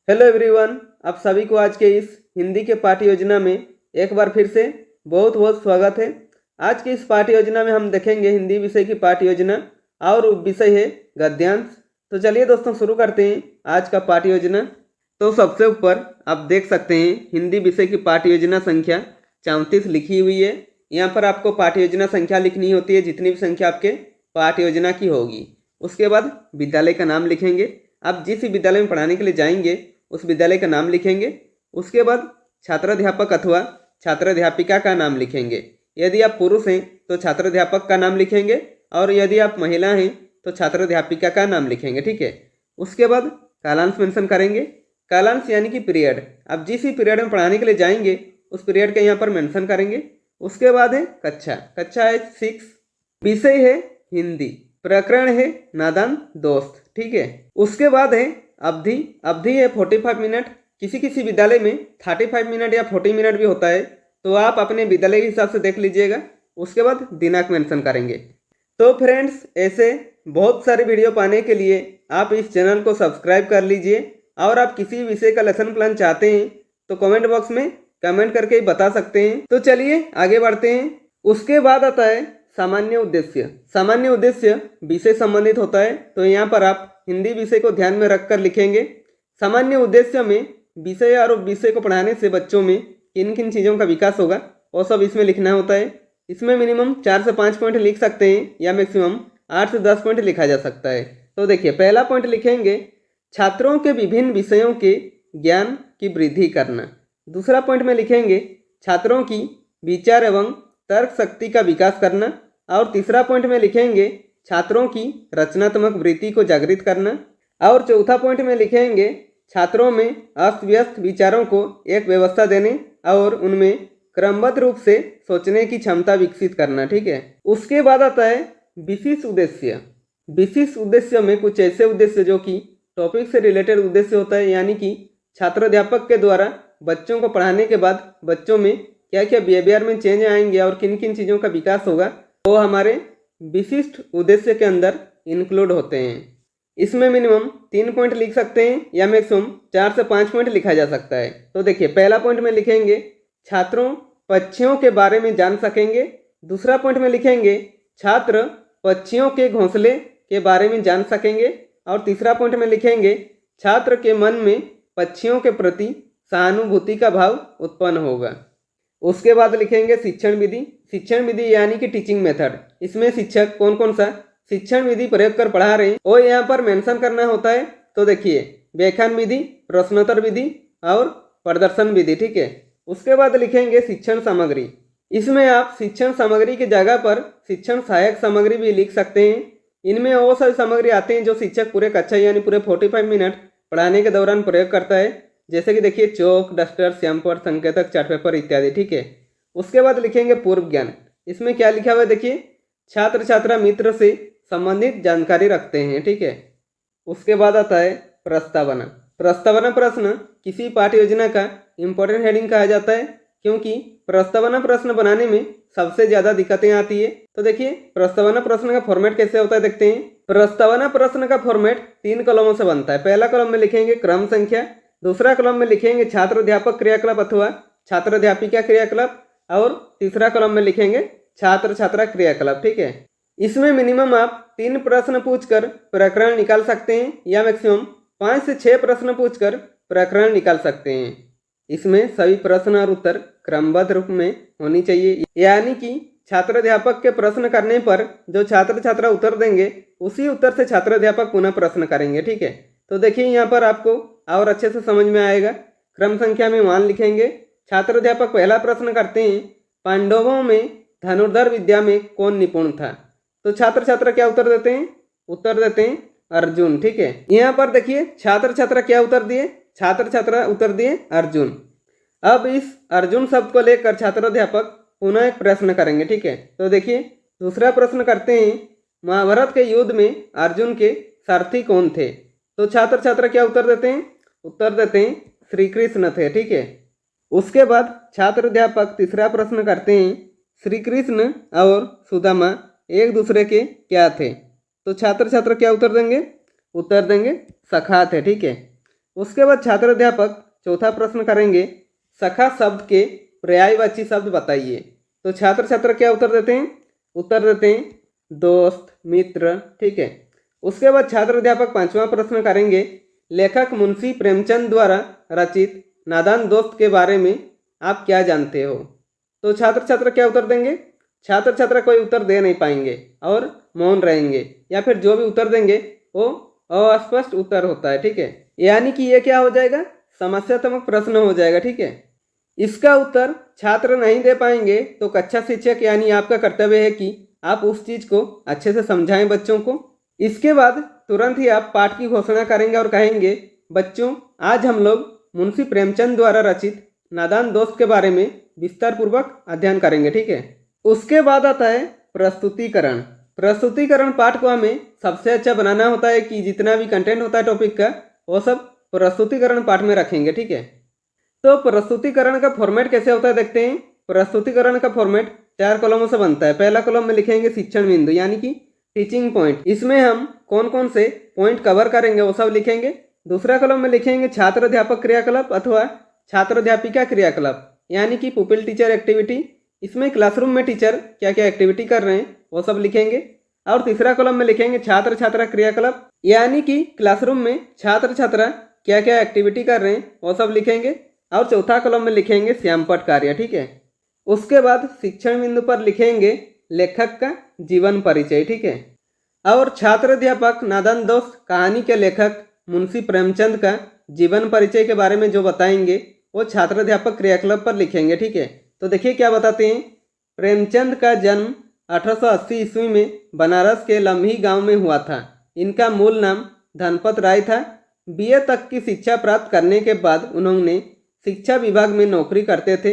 Hello everyone, आप सभी को आज के इस हिंदी के पाठ्य योजना में एक बार फिर से बहुत बहुत स्वागत है। आज की इस पाठ्य योजना में हम देखेंगे हिंदी विषय की पाठ्य योजना और विषय है गद्यांश। तो चलिए दोस्तों शुरू करते हैं आज का पाठ्य योजना। तो सबसे ऊपर आप देख सकते हैं हिंदी विषय की पाठ्य योजना संख्या 34 लिखी हुई है। यहाँ पर आपको पाठ्य योजना संख्या लिखनी होती है जितनी भी संख्या आपके पाठ्य योजना की होगी। उसके बाद विद्यालय का नाम लिखेंगे। आप जिस विद्यालय में पढ़ाने के लिए जाएंगे उस विद्यालय का नाम लिखेंगे। उसके बाद छात्राध्यापक अथवा छात्राध्यापिका का नाम लिखेंगे। यदि आप पुरुष हैं तो छात्राध्यापक का नाम लिखेंगे और यदि आप महिला हैं तो छात्राध्यापिका का नाम लिखेंगे। ठीक है। उसके बाद कालांश मेंशन करेंगे। कालांश यानी कि पीरियड, आप जिस भी पीरियड में पढ़ाने के लिए जाएंगे उस पीरियड का यहाँ पर मेंशन करेंगे। उसके बाद है कक्षा, कक्षा है 6, विषय है हिंदी, प्रकरण है नादान दोस्त। ठीक है। उसके बाद है अवधि, अवधि है 45 मिनट। किसी किसी विद्यालय में 35 मिनट या 40 मिनट भी होता है, तो आप अपने विद्यालय के हिसाब से देख लीजिएगा। उसके बाद दिनांक मेंशन करेंगे। तो फ्रेंड्स, ऐसे बहुत सारे वीडियो पाने के लिए आप इस चैनल को सब्सक्राइब कर लीजिए और आप किसी विषय का लेसन प्लान चाहते हैं तो कमेंट बॉक्स में कमेंट करके बता सकते हैं। तो चलिए आगे बढ़ते हैं। उसके बाद आता है सामान्य उद्देश्य। सामान्य उद्देश्य विषय संबंधित होता है, तो यहाँ पर आप हिंदी विषय को ध्यान में रखकर लिखेंगे। सामान्य उद्देश्य में विषय और विषय को पढ़ाने से बच्चों में किन किन चीज़ों का विकास होगा वो सब इसमें लिखना होता है। इसमें मिनिमम 4 से 5 पॉइंट लिख सकते हैं या मैक्सिमम 8 से 10 पॉइंट लिखा जा सकता है। तो देखिए, पहला पॉइंट लिखेंगे छात्रों के विभिन्न विषयों के ज्ञान की वृद्धि करना। दूसरा पॉइंट में लिखेंगे छात्रों की विचार एवं तर्क शक्ति का विकास करना। और तीसरा पॉइंट में लिखेंगे छात्रों की रचनात्मक वृत्ति को जागृत करना। और चौथा पॉइंट में लिखेंगे छात्रों में अस्त व्यस्त विचारों को एक व्यवस्था देने और उनमें क्रमबद्ध रूप से सोचने की क्षमता विकसित करना। ठीक है। उसके बाद आता है विशिष्ट उद्देश्य। विशिष्ट उद्देश्य में कुछ ऐसे उद्देश्य जो कि टॉपिक से रिलेटेड उद्देश्य होता है, यानी कि छात्राध्यापक के द्वारा बच्चों को पढ़ाने के बाद बच्चों में क्या क्या बिहेवियर में चेंज आएंगे और किन किन चीज़ों का विकास होगा वो हमारे विशिष्ट उद्देश्य के अंदर इंक्लूड होते हैं। इसमें मिनिमम 3 पॉइंट लिख सकते हैं या मैक्सिमम 4 से 5 पॉइंट लिखा जा सकता है। तो देखिए, पहला पॉइंट में लिखेंगे छात्रों पक्षियों के बारे में जान सकेंगे। दूसरा पॉइंट में लिखेंगे छात्र पक्षियों के घोंसले के बारे में जान सकेंगे। और तीसरा पॉइंट में लिखेंगे छात्र के मन में पक्षियों के प्रति सहानुभूति का भाव उत्पन्न होगा। उसके बाद लिखेंगे शिक्षण विधि। शिक्षण विधि यानी कि टीचिंग मेथड। इसमें शिक्षक कौन कौन सा शिक्षण विधि प्रयोग कर पढ़ा रहे हैं वो यहाँ पर मेंशन करना होता है। तो देखिए, व्याख्यान विधि, प्रश्नोत्तर विधि और प्रदर्शन विधि। ठीक है। उसके बाद लिखेंगे शिक्षण सामग्री। इसमें आप शिक्षण सामग्री की जगह पर शिक्षण सहायक सामग्री भी लिख सकते हैं। इनमें वो सारी सामग्री आते हैं जो शिक्षक पूरे कक्षा यानी पूरे 45 मिनट पढ़ाने के दौरान प्रयोग करता है, जैसे कि देखिए चौक, डस्टर, श्यामपर, संकेतक, चार्ट पेपर इत्यादि। ठीक है। उसके बाद लिखेंगे पूर्व ज्ञान। इसमें क्या लिखा हुआ है देखिए, छात्र छात्रा मित्र से संबंधित जानकारी रखते हैं। ठीक है। उसके बाद आता है प्रस्तावना। प्रस्तावना प्रश्न किसी पाठ्य योजना का इम्पोर्टेंट हेडिंग कहा जाता है, क्योंकि प्रस्तावना प्रश्न बनाने में सबसे ज़्यादा दिक्कतें आती है। तो देखिए, प्रस्तावना प्रश्न का फॉर्मेट कैसे होता है देखते हैं। प्रस्तावना प्रश्न का फॉर्मेट 3 कॉलमों से बनता है। पहला कॉलम में लिखेंगे क्रम संख्या, दूसरा कॉलम में लिखेंगे छात्राध्यापक क्रियाकलाप अथवा छात्राध्यापिका क्रियाकलाप और तीसरा कॉलम में लिखेंगे छात्र छात्रा क्रियाकलाप। ठीक है। इसमें मिनिमम आप 3 प्रश्न पूछकर प्रकरण निकाल सकते हैं या मैक्सिमम 5 से 6 प्रश्न पूछकर प्रकरण निकाल सकते हैं। इसमें सभी प्रश्न और उत्तर क्रमबद्ध रूप में होनी चाहिए, यानी कि छात्राध्यापक के प्रश्न करने पर जो छात्र छात्रा उत्तर देंगे उसी उत्तर से छात्राध्यापक पुनः प्रश्न करेंगे। ठीक है। तो देखिए, यहाँ पर आपको और अच्छे से समझ में आएगा। क्रम संख्या में 1 लिखेंगे। छात्राध्यापक पहला प्रश्न करते हैं, पांडवों में धनुर्धर विद्या में कौन निपुण था? तो छात्र छात्रा क्या उत्तर देते हैं? उत्तर देते हैं अर्जुन। ठीक है। यहाँ पर देखिए, छात्र छात्रा क्या उत्तर दिए? छात्र छात्रा उत्तर दिए अर्जुन। अब इस अर्जुन शब्द को लेकर छात्राध्यापक पुनः एक प्रश्न करेंगे। ठीक है। तो देखिए, दूसरा प्रश्न करते हैं, महाभारत के युद्ध में अर्जुन के सारथी कौन थे? तो छात्र छात्रा क्या उत्तर देते हैं? उत्तर देते हैं श्री कृष्ण थे। ठीक है। उसके बाद छात्राध्यापक तीसरा प्रश्न करते हैं, श्री कृष्ण और सुदामा एक दूसरे के क्या थे? तो छात्र छात्रा क्या उत्तर देंगे? उत्तर देंगे सखा थे। ठीक है। उसके बाद छात्र अध्यापक चौथा प्रश्न करेंगे, सखा शब्द के पर्यायवाची शब्द बताइए। तो छात्र छात्र क्या उत्तर देते हैं? उत्तर देते हैं दोस्त, मित्र। ठीक है। उसके बाद छात्र अध्यापक पांचवा प्रश्न करेंगे, लेखक मुंशी प्रेमचंद द्वारा रचित नादान दोस्त के बारे में आप क्या जानते हो? तो छात्र छात्र क्या उत्तर देंगे? छात्र छात्र कोई उत्तर दे नहीं पाएंगे और मौन रहेंगे, या फिर जो भी उत्तर देंगे वो अस्पष्ट उत्तर होता है। ठीक है, यानी कि ये क्या हो जाएगा? समस्यात्मक प्रश्न हो जाएगा। ठीक है, इसका उत्तर छात्र नहीं दे पाएंगे तो कक्षा शिक्षक यानी आपका कर्तव्य है कि आप उस चीज को अच्छे से समझाएं बच्चों को। इसके बाद तुरंत ही आप पाठ की घोषणा करेंगे और कहेंगे, बच्चों आज हम लोग मुंशी प्रेमचंद द्वारा रचित नादान दोस्त के बारे में विस्तार पूर्वक अध्ययन करेंगे। ठीक है। उसके बाद आता है प्रस्तुतिकरण। प्रस्तुतिकरण पाठ को हमें सबसे अच्छा बनाना होता है कि जितना भी कंटेंट होता है टॉपिक का वो सब प्रस्तुतिकरण पाठ में रखेंगे। ठीक है। तो प्रस्तुतिकरण का फॉर्मेट कैसे होता है देखते हैं। प्रस्तुतिकरण का फॉर्मेट 4 कॉलमों से बनता है। पहला कॉलम में लिखेंगे शिक्षण बिंदु यानी कि टीचिंग पॉइंट, इसमें हम कौन कौन से पॉइंट कवर करेंगे वो सब लिखेंगे। दूसरा कॉलम में लिखेंगे छात्र अध्यापक क्रियाकलाप अथवा छात्र अध्यापिका क्रियाकलाप यानी कि पुपिल टीचर एक्टिविटी, इसमें क्लासरूम में टीचर क्या क्या एक्टिविटी कर रहे हैं वो सब लिखेंगे। और तीसरा कॉलम में लिखेंगे छात्र छात्रा क्रियाकलाप यानी कि क्लासरूम में छात्र छात्रा क्या क्या एक्टिविटी कर रहे हैं वो सब लिखेंगे। और चौथा कॉलम में लिखेंगे श्यामपट कार्य। ठीक है। उसके बाद शिक्षण बिंदु पर लिखेंगे लेखक का जीवन परिचय। ठीक है। और छात्र अध्यापक नादान दोस्त कहानी के लेखक मुंशी प्रेमचंद का जीवन परिचय के बारे में जो बताएंगे वो छात्र अध्यापक क्रियाकलाप पर लिखेंगे। ठीक है। तो देखिए क्या बताते हैं। प्रेमचंद का जन्म 1880 ईस्वी में बनारस के लम्ही गांव में हुआ था। इनका मूल नाम धनपत राय था। बीए तक की शिक्षा प्राप्त करने के बाद उन्होंने शिक्षा विभाग में नौकरी करते थे।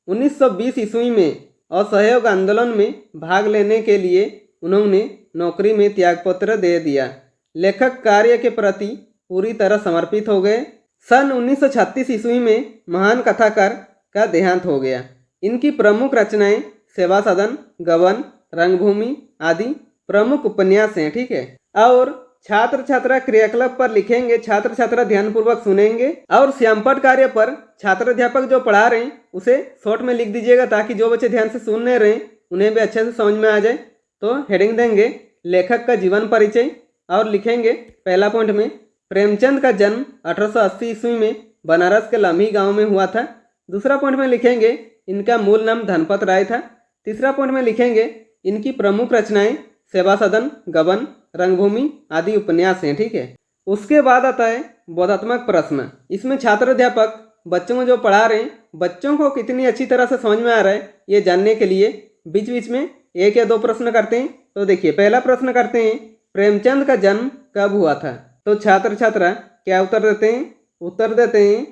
1920 ईस्वी में असहयोग आंदोलन में भाग लेने के लिए उन्होंने नौकरी में त्यागपत्र दे दिया। लेखक कार्य के प्रति पूरी तरह समर्पित हो गए। सन 1936 ईस्वी में महान कथाकार का देहांत हो गया। इनकी प्रमुख रचनाएं सेवा सदन, गबन, रंगभूमि आदि प्रमुख उपन्यास हैं। ठीक है। और छात्र छात्रा क्रियाकलाप पर लिखेंगे छात्र छात्रा ध्यानपूर्वक सुनेंगे। और श्यामपट कार्य पर छात्र अध्यापक जो पढ़ा रहे हैं उसे शॉर्ट में लिख दीजिएगा ताकि जो बच्चे ध्यान से सुन नहीं रहे उन्हें भी अच्छे से समझ में आ जाए। तो हेडिंग देंगे लेखक का जीवन परिचय और लिखेंगे पहला पॉइंट में प्रेमचंद का जन्म 1880 ईस्वी में बनारस के लम्ही गांव में हुआ था। दूसरा पॉइंट में लिखेंगे इनका मूल नाम धनपत राय था। तीसरा पॉइंट में लिखेंगे इनकी प्रमुख रचनाएं सेवा सदन, गबन, रंगभूमि आदि उपन्यास हैं। ठीक है। उसके बाद आता है बोधात्मक प्रश्न। इसमें छात्र अध्यापक बच्चों को जो पढ़ा रहे हैं बच्चों को कितनी अच्छी तरह से समझ में आ रहा है ये जानने के लिए बीच बीच में 1 या 2 प्रश्न करते हैं। तो देखिए पहला प्रश्न करते हैं प्रेमचंद का जन्म कब हुआ था। तो छात्र छात्रा क्या उत्तर देते हैं? उत्तर देते हैं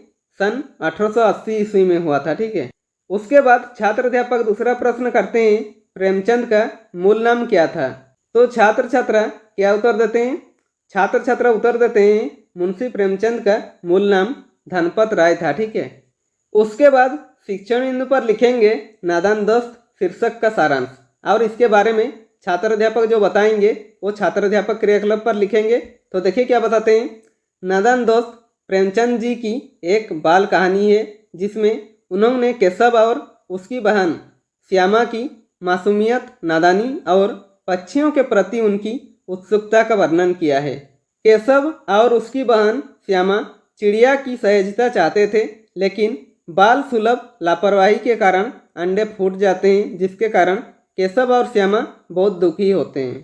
सन 1880 ईस्वी में हुआ था। ठीक है। उसके बाद छात्र अध्यापक दूसरा प्रश्न करते हैं प्रेमचंद का मूल नाम क्या था। तो छात्र छात्रा क्या उत्तर देते हैं? छात्र छात्रा उत्तर देते हैं मुंशी प्रेमचंद का मूल नाम धनपत राय था। ठीक है। उसके बाद शिक्षण बिंदु पर लिखेंगे नादान दोस्त शीर्षक का सारांश और इसके बारे में छात्र अध्यापक जो बताएंगे वो छात्र अध्यापक क्रियाकलाप पर लिखेंगे। तो देखिए क्या बताते हैं। नादान दोस्त प्रेमचंद जी की एक बाल कहानी है जिसमें उन्होंने केशव और उसकी बहन श्यामा की मासूमियत, नादानी और पक्षियों के प्रति उनकी उत्सुकता का वर्णन किया है। केशव और उसकी बहन श्यामा चिड़िया की सहजता चाहते थे लेकिन बाल सुलभ लापरवाही के कारण अंडे फूट जाते हैं जिसके कारण केशव और श्यामा बहुत दुखी होते हैं।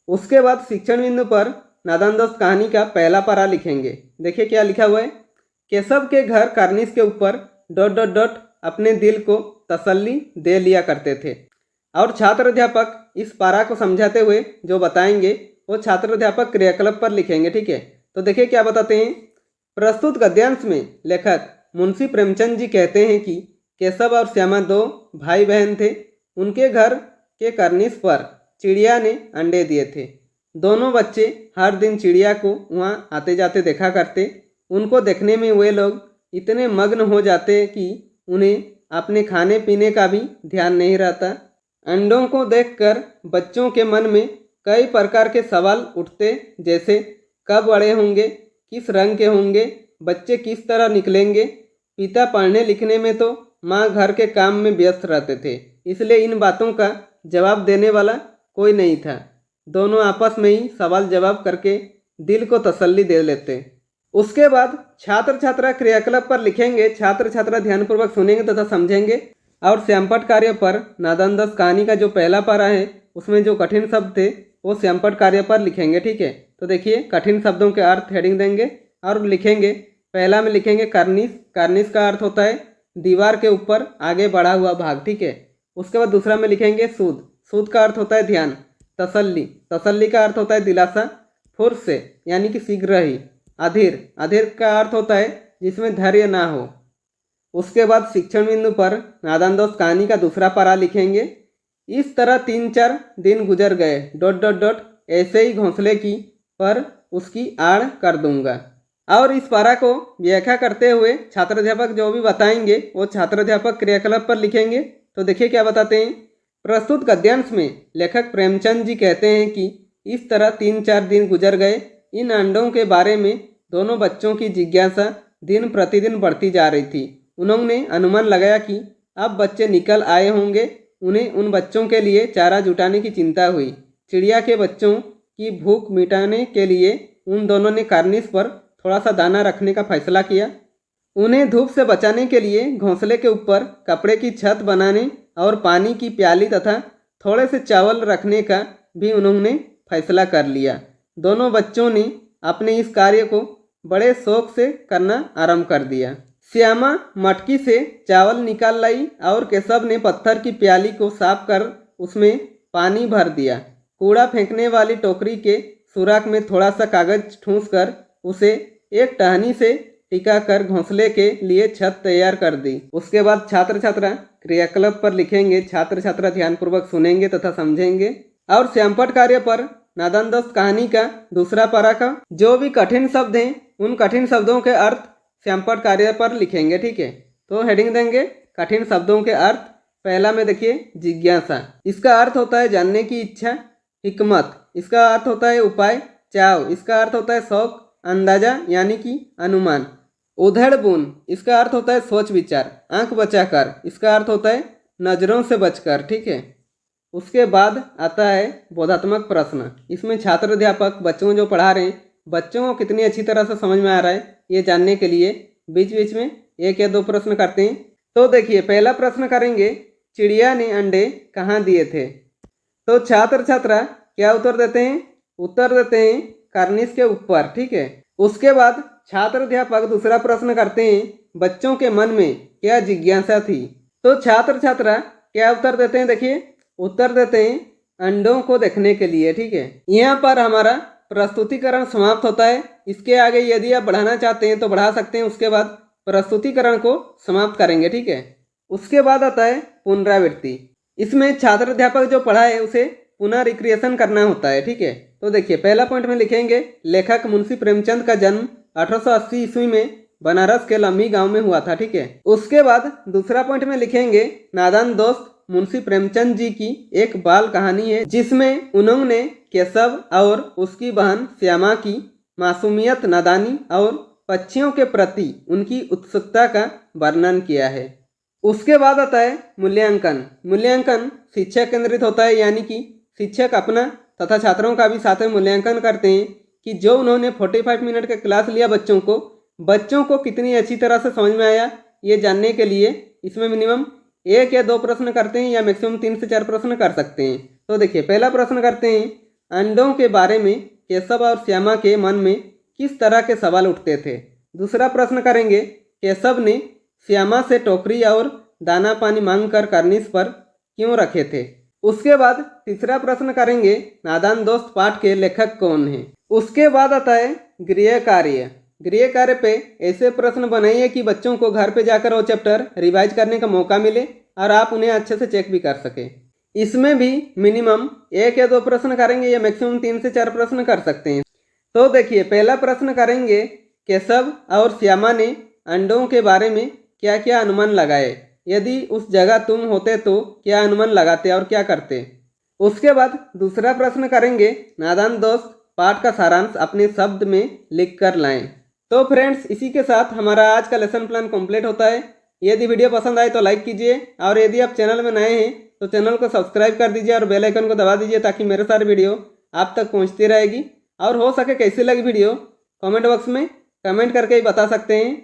उसके बाद शिक्षण बिंदु पर नादान दोस्त कहानी का पहला पारा लिखेंगे। देखिए क्या लिखा हुआ है। केशव के घर कार्निस के ऊपर ... अपने दिल को तसल्ली दे लिया करते थे। और छात्र अध्यापक इस पारा को समझाते हुए जो बताएंगे वो छात्र अध्यापक क्रियाकलाप पर लिखेंगे। ठीक है। तो देखिए क्या बताते हैं। प्रस्तुत गद्यांश में लेखक मुंशी प्रेमचंद जी कहते हैं कि केशव और श्यामा 2 भाई बहन थे। उनके घर के कार्निस पर चिड़िया ने अंडे दिए थे। दोनों बच्चे हर दिन चिड़िया को वहाँ आते जाते देखा करते। उनको देखने में वे लोग इतने मग्न हो जाते कि उन्हें अपने खाने पीने का भी ध्यान नहीं रहता। अंडों को देखकर बच्चों के मन में कई प्रकार के सवाल उठते जैसे कब बड़े होंगे, किस रंग के होंगे, बच्चे किस तरह निकलेंगे। पिता पढ़ने लिखने में तो माँ घर के काम में व्यस्त रहते थे, इसलिए इन बातों का जवाब देने वाला कोई नहीं था। दोनों आपस में ही सवाल जवाब करके दिल को तसल्ली दे लेते। उसके बाद छात्र छात्रा क्रियाकलाप पर लिखेंगे। छात्र छात्रा ध्यानपूर्वक सुनेंगे तथा समझेंगे। और श्यामपट्ट कार्य पर नादान दास कहानी का जो पहला पारा है उसमें जो कठिन शब्द थे वो श्यामपट्ट कार्य पर लिखेंगे। ठीक है, तो देखिए कठिन शब्दों के अर्थ हेडिंग देंगे और लिखेंगे। पहला में लिखेंगे कार्निश। कार्निश का अर्थ होता है दीवार के ऊपर आगे बढ़ा हुआ भाग। ठीक है, उसके बाद दूसरा में लिखेंगे सूद। सूद का अर्थ होता है ध्यान। तसल्ली। तसल्ली का अर्थ होता है दिलासा, फुर्स से यानी कि शीघ्र ही। अधीर। अधीर का अर्थ होता है जिसमें धैर्य ना हो। उसके बाद शिक्षण बिंदु पर नादान दास कहानी का दूसरा पारा लिखेंगे। इस तरह 3-4 दिन गुजर गए ऐसे ही घोंसले की पर उसकी आड़ कर दूंगा। और इस पारा को व्याख्या करते हुए छात्राध्यापक जो भी बताएंगे वो छात्राध्यापक क्रियाकलाप पर लिखेंगे। तो देखिए क्या बताते हैं। प्रस्तुत गद्यांश में लेखक प्रेमचंद जी कहते हैं कि इस तरह 3-4 दिन गुजर गए। इन अंडों के बारे में दोनों बच्चों की जिज्ञासा दिन प्रतिदिन बढ़ती जा रही थी। उन्होंने अनुमान लगाया कि अब बच्चे निकल आए होंगे। उन्हें उन बच्चों के लिए चारा जुटाने की चिंता हुई। चिड़िया के बच्चों की भूख मिटाने के लिए उन दोनों ने कार्निश पर थोड़ा सा दाना रखने का फैसला किया। उन्हें धूप से बचाने के लिए घोंसले के ऊपर कपड़े की छत बनाने और पानी की प्याली तथा थोड़े से चावल रखने का भी उन्होंने फैसला कर लिया। दोनों बच्चों ने अपने इस कार्य को बड़े शौक से करना आरंभ कर दिया। श्यामा मटकी से चावल निकाल लाई और केशव ने पत्थर की प्याली को साफ कर उसमें पानी भर दिया। कूड़ा फेंकने वाली टोकरी के सुराख में थोड़ा सा कागज ठूंस कर उसे एक टहनी से टिका कर घोंसले के लिए छत तैयार कर दी। उसके बाद छात्र छात्रा क्रियाकलाप पर लिखेंगे। छात्र छात्रा ध्यानपूर्वक सुनेंगे तथा समझेंगे। और श्यामपट्ट कार्य पर नादान दास कहानी का दूसरा पारा का जो भी कठिन शब्द हैं उन कठिन शब्दों के अर्थ श्यामपट्ट कार्य पर लिखेंगे। ठीक है, तो हेडिंग देंगे कठिन शब्दों के अर्थ। पहला में देखिए जिज्ञासा। इसका अर्थ होता है जानने की इच्छा। हिकमत। इसका अर्थ होता है उपाय। चाव। इसका अर्थ होता है शौक। अंदाजा यानी कि अनुमान। उधेड़-बुन। इसका अर्थ होता है सोच विचार। आंख बचाकर। इसका अर्थ होता है नजरों से बचकर। ठीक है, उसके बाद आता है बोधात्मक प्रश्न। इसमें छात्र अध्यापक बच्चों जो पढ़ा रहे हैं बच्चों को कितनी अच्छी तरह से समझ में आ रहा है ये जानने के लिए बीच बीच में 1 या 2 प्रश्न करते हैं। तो देखिए पहला प्रश्न करेंगे, चिड़िया ने अंडे कहाँ दिए थे। तो छात्र छात्रा क्या उत्तर देते हैं। उत्तर देते हैं कार्निश के ऊपर। ठीक है, उसके बाद छात्र अध्यापक दूसरा प्रश्न करते हैं, बच्चों के मन में क्या जिज्ञासा थी। तो छात्र छात्रा क्या उत्तर देते हैं। देखिए उत्तर देते हैं अंडों को देखने के लिए। ठीक है, यहाँ पर हमारा प्रस्तुतिकरण समाप्त होता है। इसके आगे यदि आप बढ़ाना चाहते हैं तो बढ़ा सकते हैं। उसके बाद प्रस्तुतिकरण को समाप्त करेंगे। ठीक है, उसके बाद आता है पुनरावृत्ति। इसमें छात्र अध्यापक जो पढ़ा है उसे पुनः रिक्रिएशन करना होता है। ठीक है, तो देखिए पहला पॉइंट में लिखेंगे लेखक मुंशी प्रेमचंद का जन्म 1880 ईस्वी में बनारस के लम्ही गांव में हुआ था। ठीक है, उसके बाद दूसरा पॉइंट में लिखेंगे नादान दोस्त मुंशी प्रेमचंद जी की एक बाल कहानी है जिसमें उन्होंने केशव और उसकी बहन श्यामा की मासूमियत, नादानी और पक्षियों के प्रति उनकी उत्सुकता का वर्णन किया है। उसके बाद आता है मूल्यांकन। मूल्यांकन शिक्षा केंद्रित होता है, यानी कि शिक्षक अपना तथा छात्रों का भी साथ में मूल्यांकन करते हैं कि जो उन्होंने 45 मिनट का क्लास लिया बच्चों को कितनी अच्छी तरह से समझ में आया ये जानने के लिए इसमें मिनिमम 1 या 2 प्रश्न करते हैं या मैक्सिमम 3 से 4 प्रश्न कर सकते हैं। तो देखिए पहला प्रश्न करते हैं, अंडों के बारे में केशव और श्यामा के मन में किस तरह के सवाल उठते थे। दूसरा प्रश्न करेंगे, केशव ने श्यामा से टोकरी और दाना पानी मांगकर कार्निश पर क्यों रखे थे। उसके बाद तीसरा प्रश्न करेंगे, नादान दोस्त पाठ के लेखक कौन हैं। उसके बाद आता है गृह कार्य। गृह कार्य पे ऐसे प्रश्न बनाइए कि बच्चों को घर पे जाकर वो चैप्टर रिवाइज करने का मौका मिले और आप उन्हें अच्छे से चेक भी कर सकें। इसमें भी मिनिमम 1 या 2 प्रश्न करेंगे या मैक्सिमम 3 से 4 प्रश्न कर सकते हैं। तो देखिए पहला प्रश्न करेंगे, केशव और श्यामा ने अंडों के बारे में क्या क्या अनुमान लगाए। यदि उस जगह तुम होते तो क्या अनुमान लगाते और क्या करते। उसके बाद दूसरा प्रश्न करेंगे, नादान दोस्त पाठ का सारांश अपने शब्द में लिख कर लाएं। तो फ्रेंड्स, इसी के साथ हमारा आज का लेसन प्लान कंप्लीट होता है। यदि वीडियो पसंद आए तो लाइक कीजिए, और यदि आप चैनल में नए हैं तो चैनल को सब्सक्राइब कर दीजिए और बेल आइकन को दबा दीजिए, ताकि मेरे सारे वीडियो आप तक पहुंचती रहेगी। और हो सके कैसी लगी वीडियो कमेंट बॉक्स में कमेंट करके ही बता सकते हैं।